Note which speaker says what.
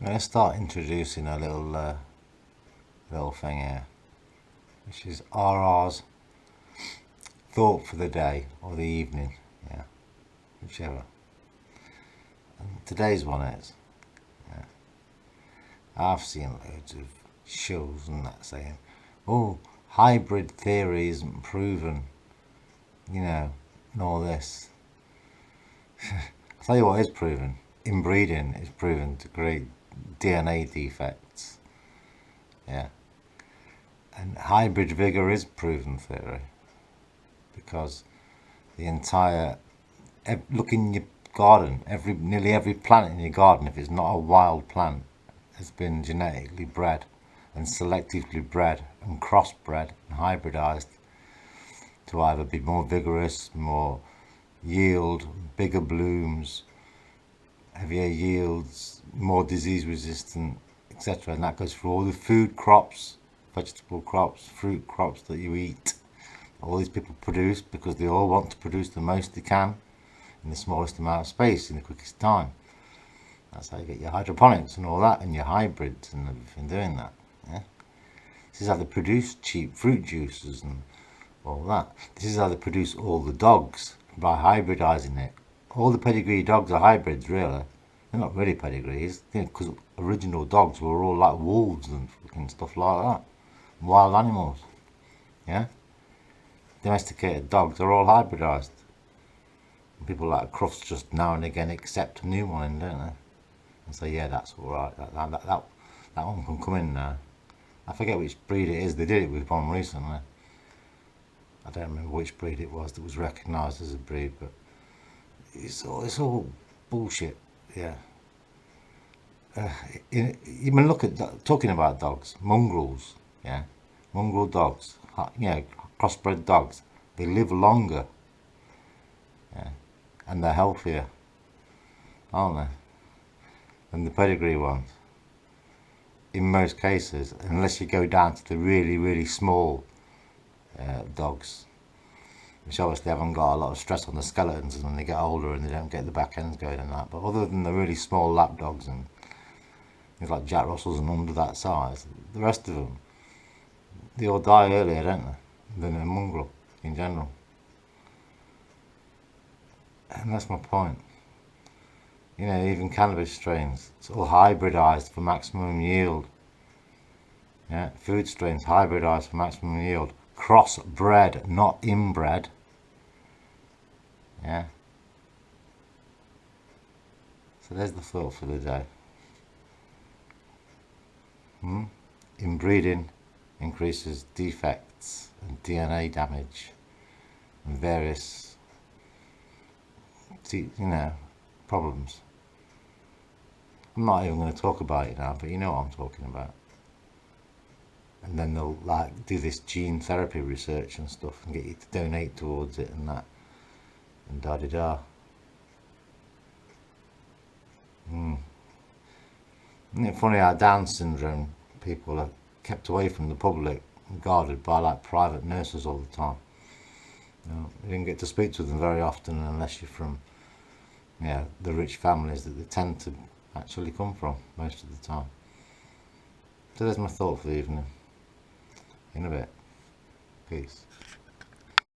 Speaker 1: I'm going to start introducing a little thing here, which is RR's thought for the day or the evening, yeah, whichever. And today's one is, yeah, I've seen loads of shows and that saying, oh, hybrid theory isn't proven, you know, and all this. I'll tell you what is proven. Inbreeding is proven to create DNA defects. Yeah. And hybrid vigour is proven theory. Because the entire, look in your garden, nearly every plant in your garden, if it's not a wild plant, has been genetically bred and selectively bred and crossbred and hybridized to either be more vigorous, more yield, bigger blooms, heavier yields, more disease resistant, etc. And that goes for all the food crops, vegetable crops, fruit crops that you eat. All these people produce because they all want to produce the most they can in the smallest amount of space in the quickest time. That's how you get your hydroponics and all that, and your hybrids and everything doing that. Yeah? This is how they produce cheap fruit juices and all that. This is how they produce all the dogs, by hybridizing it. All the pedigree dogs are hybrids, really. They're not really pedigrees, because original dogs were all like wolves and fucking stuff like that. Wild animals. Yeah? Domesticated dogs are all hybridized. And people like Crufts just now and again accept a new one in, don't they? And say, yeah, that's alright, that one can come in now. I forget which breed it is. They did it with one recently. I don't remember which breed it was that was recognised as a breed, but it's all bullshit. Yeah. You can look at, talking about dogs, mongrels. Yeah, mongrel dogs. You know, crossbred dogs. They live longer. Yeah, and they're healthier, aren't they? Than the pedigree ones. In most cases, unless you go down to the really small dogs, which obviously haven't got a lot of stress on the skeletons when they get older and they don't get the back ends going and that. But other than the really small lap dogs and things like Jack Russells and under that size, the rest of them, they all die earlier, don't they, than a mongrel in general. And that's my point. You know, even cannabis strains, it's all hybridized for maximum yield. Yeah, food strains hybridized for maximum yield. Crossbred, not inbred. Yeah. So there's the thought for the day. Inbreeding increases defects and DNA damage and various, you know, problems. I'm not even going to talk about it now, but you know what I'm talking about. And then they'll like do this gene therapy research and stuff and get you to donate towards it and that, and da-di-da. Isn't it funny how Down syndrome people are kept away from the public and guarded by like private nurses all the time? You know, you didn't get to speak to them very often unless you're from, yeah, the rich families that they tend to actually come from most of the time. So there's my thought for the evening. In a bit. Peace.